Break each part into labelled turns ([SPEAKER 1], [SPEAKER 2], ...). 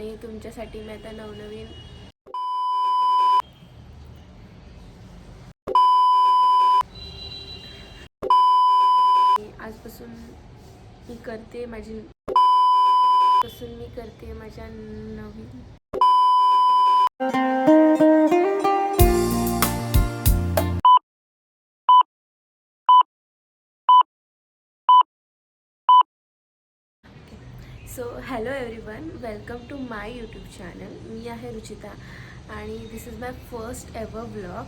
[SPEAKER 1] आणि तुमच्यासाठी मी आता नवनवीन आजपासून मी करते माझ्या नवीन so hello everyone, welcome to my YouTube channel. मी आहे रुचिता आणि this is my first ever vlog.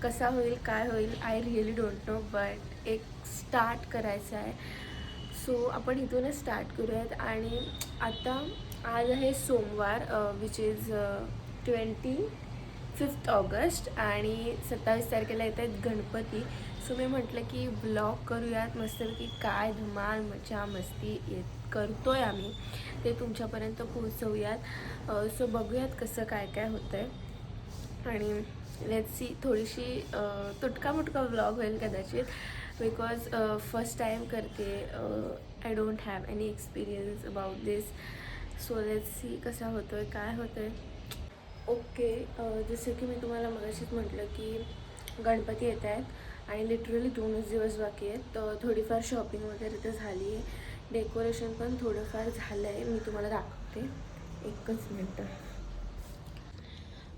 [SPEAKER 1] कसा होईल काय होईल I really don't know, but एक स्टार्ट करायचं आहे. सो आपण इथूनच स्टार्ट करूयात. आणि आता आज आहे सोमवार, विच इज 25 ऑगस्ट आणि 27 तारखेला येत आहेत गणपती. सो मी म्हटलं की ब्लॉग करूयात मस्तपैकी, काय धमाल मजा मस्ती करतोय आम्ही ते तुमच्यापर्यंत पोहोचवूयात. सो बघूयात कसं काय काय होतं आहे. आणि लेट्स सी, थोडीशी तुटका मुटका व्लॉग होईल कदाचित, बिकॉज फर्स्ट टाईम करते. I don't have any experience about this. So let's see कसा होतो आहे काय होतं आहे. ओके, जसं की मी तुम्हाला मगाशीच म्हटलं की गणपती येत आहेत आणि लिटरली 2च दिवस बाकी आहेत. तर थोडीफार शॉपिंग वगैरे तर झाली आहे, डेकोरेशन पण थोडंफार झालं आहे. मी तुम्हाला दाखवते, एकच मिनटं.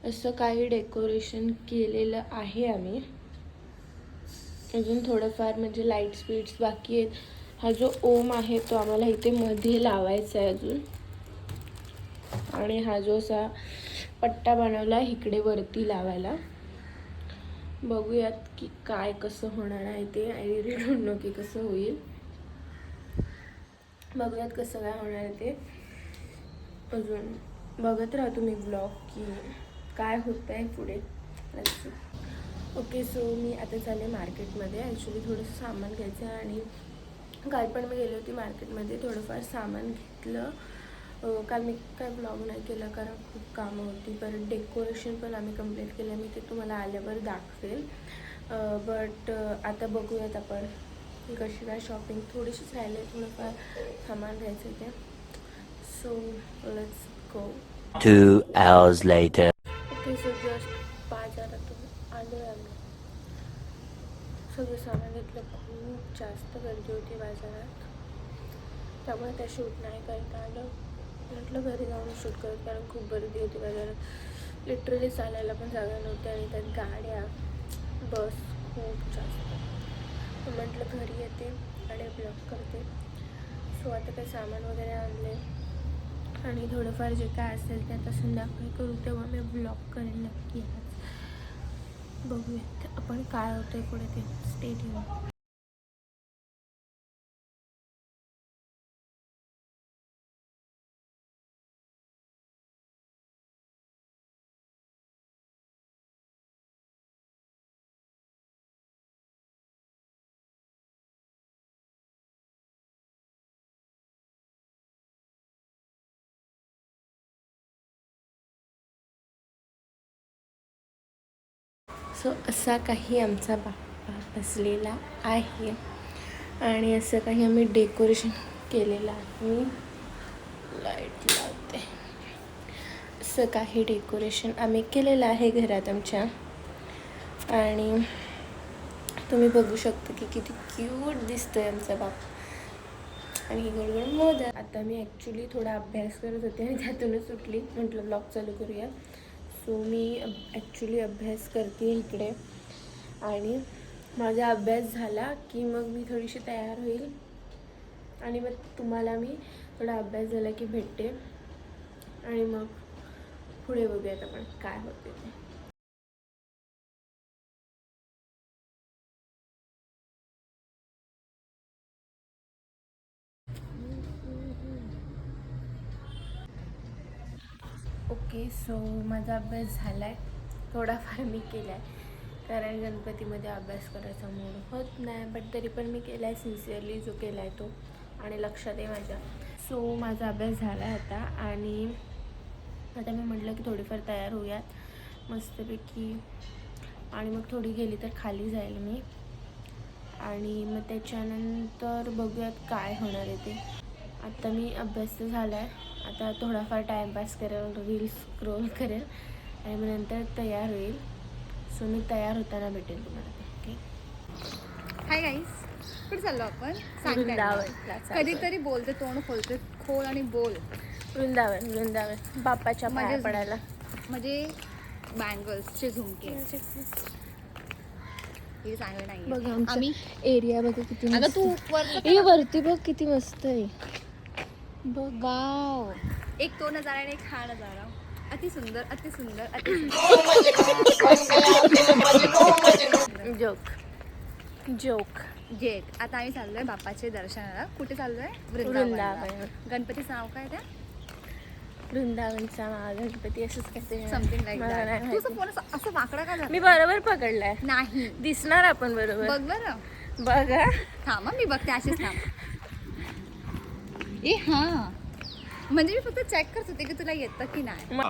[SPEAKER 1] असं काही डेकोरेशन केलेलं आहे आम्ही. अजून थोडंफार म्हणजे लाईट स्पीड्स बाकी आहेत. हा जो ओम आहे तो आम्हाला इथे मध्ये लावायचा आहे अजून. आणि हा जो असा पट्टा बनवला इकडे वरती लावायला. बघूयात की काय कसं होणार आहे ते. आय रिअली डोंट नो की कसं होईल. बघूयात कसं काय होणार आहे ते. अजून बघत राहा तुम्ही ब्लॉग की काय होतं आहे पुढे. ओके, सो मी आता चालले मार्केटमध्ये. ॲक्च्युली थोडंसं सामान घ्यायचं आहे आणि काल पण मी गेली होती मार्केटमध्ये, थोडंफार सामान घेतलं. काल मी काय ब्लॉग नाही केला कारण खूप कामं होती. परत डेकोरेशन पण आम्ही कंप्लीट केलं, मी ते तुम्हाला आल्यावर दाखवेल. बट आता बघूयात आपण की कशी काय शॉपिंग. थोडीशीच राहिले, थोडंफार सामान घ्यायचं ते. So let's go.
[SPEAKER 2] 2 hours later.
[SPEAKER 1] Okay, so just बाजारातून आलो आहे आम्ही. सगळं सामान घेतलं. खूप जास्त गर्दी होती बाजारात, त्यामुळे त्या शूट नाही करता आलं. म्हटलं घरी जाऊन शूट करत, कारण खूप गर्दी होती बाजारात. लिटरली चालायला पण जागा नव्हती आणि त्यात गाड्या बस खूप जास्त. म्हटलं घरी येते आणि ब्लॉग करते. सो आता काही सामान वगैरे आणले आणि थोडंफार जे काय असेल ते आता संध्याकाळी करू, तेव्हा मी ब्लॉग करेन नक्की. बघूयात आपण काय होतं आहे पुढे ते. Stay tune. सो असा काही आमचा बाप्पा बसलेला आहे आणि असं काही आम्ही डेकोरेशन केलेलं आहे. मी लाईट लावते. असं काही डेकोरेशन आम्ही केलेलं आहे घरात आमच्या. आणि तुम्ही बघू शकता की किती क्यूट दिसतो आहे आमचा बाप्पा. आणि ही गोड गोड मोदक. आता मी ॲक्च्युली थोडा अभ्यास करत होते आणि त्यातूनच सुटली. म्हटलं ब्लॉग चालू करूया. सो मी ॲक्च्युली अभ्यास करते इकडे आणि माझा अभ्यास झाला की मग मी थोडीशी तयार होईल आणि मग तुम्हाला मी थोडा अभ्यास झाला की भेटते आणि मग पुढे बघूयात आपण काय होते ते. ओके, सो माझा अभ्यास झाला आहे. थोडाफार मी केला आहे कारण गणपतीमध्ये अभ्यास करायचा मूड होत नाही, बट तरी पण मी केला आहे सिन्सिअरली जो केला आहे तो, आणि लक्षात आहे माझ्या. सो माझा अभ्यास झाला आहे आता आणि आता मी म्हटलं की थोडीफार तयार होऊयात मस्तपैकी. आणि मग थोडी गेली तर खाली जाईल मी आणि मग त्याच्यानंतर बघूयात काय होणार आहे ते. आता मी अभ्यास तर झाला आहे, आता थोडाफार टाईमपास करेल, रील्स स्क्रोल करेल आणि मग नंतर तयार होईल. सो मी तयार होताना भेटेल तुम्हाला. ओके.
[SPEAKER 3] हाय गाईस, कुठे चाललो आपण? सांग काय
[SPEAKER 1] वृंदावनला
[SPEAKER 3] मला. कधीतरी बोलते, तोंड खोलते, खोल आणि बोल.
[SPEAKER 1] वृंदावन बाप्पाच्या पाया पडायला.
[SPEAKER 3] म्हणजे बँगल्सचे झुमके हे चांगलं नाही.
[SPEAKER 1] बघ
[SPEAKER 3] आम्ही
[SPEAKER 1] आम्ही एरिया बघ किती
[SPEAKER 3] अगं
[SPEAKER 1] मस्त.
[SPEAKER 3] तू
[SPEAKER 1] ए वरती बघ किती मस्त आहे. बघ
[SPEAKER 3] वाव, एक तो नजारा आणि एक हा नजारा. अति सुंदर, अति सुंदर, अति
[SPEAKER 1] जोक.
[SPEAKER 3] जेट. आता आम्ही चाललोय बाप्पाचे दर्शनाला. कुठे चाललोय?
[SPEAKER 1] वृंदावन.
[SPEAKER 3] गणपतीचं नाव काय त्या?
[SPEAKER 1] वृंदावनचा गणपती असंच काहीतरी.
[SPEAKER 3] समथिंग लाईक
[SPEAKER 1] मला नाही
[SPEAKER 3] दॅट.
[SPEAKER 1] माहिती.
[SPEAKER 3] तुझं फोन असं वाकडा का झाला?
[SPEAKER 1] मी बरोबर पकडलाय.
[SPEAKER 3] नाही
[SPEAKER 1] दिसणार आपण बरोबर.
[SPEAKER 3] बघ बरं.
[SPEAKER 1] बघा.
[SPEAKER 3] थांब मी बघते, अशीच थांब. ए हा, म्हणजे मी फक्त चेक करत होते की तुला येतं की नाही.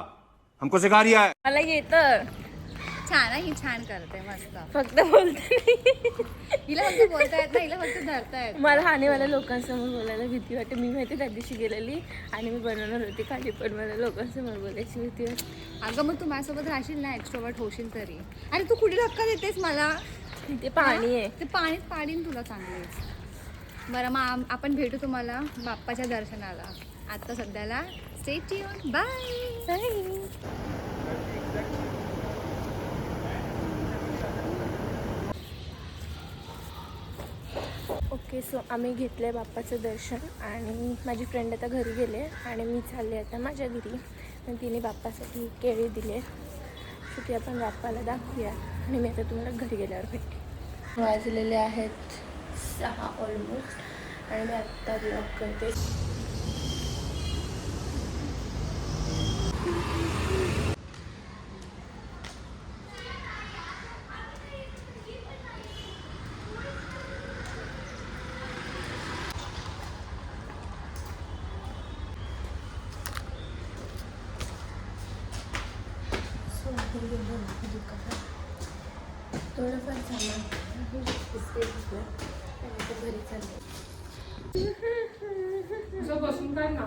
[SPEAKER 4] हमको सिखा रिया है.
[SPEAKER 1] मला येतं,
[SPEAKER 3] छान आहे, ही छान करते मस्त.
[SPEAKER 1] फक्त बोलते नाही.
[SPEAKER 3] हिला फक्त बोलता येत नाही, हिला फक्त धरता येत.
[SPEAKER 1] मला हानेवाल्या लोकांसमोर बोलायला भीती वाटते. मी माहिती त्या दिवशी गेलेली आणि मी बनवणार होती खाली, पण मला लोकांसमोर बोलायची भीती वाटते.
[SPEAKER 3] अगं मग तू माझ्यासोबत राहशील ना, एक्स्ट्रोवर्ट होशील तरी. अरे तू कुठे धक्का देतेस मला?
[SPEAKER 1] ते पाणी आहे.
[SPEAKER 3] ते पाणीच पाडीन तुला चांगलेच. बरं मग आपण भेटू तुम्हाला बाप्पाच्या दर्शनाला. आता सध्याला stay tune. Bye.
[SPEAKER 1] Okay. So आम्ही घेतलं आहे बाप्पाचं दर्शन आणि माझी फ्रेंड आता घरी गेले आणि मी चालले आता माझ्या घरी. आणि तिने बाप्पासाठी केळी दिले, सो ती आपण बाप्पाला दाखवूया आणि मी आता तुम्हाला घरी गेल्यावर भेटते. वाजलेले आहेत 6 ऑलमोस्ट आणि मी आत्ता ब्लॉग करते. थोडंफार सामान घरी चालले.
[SPEAKER 5] बसून काय ना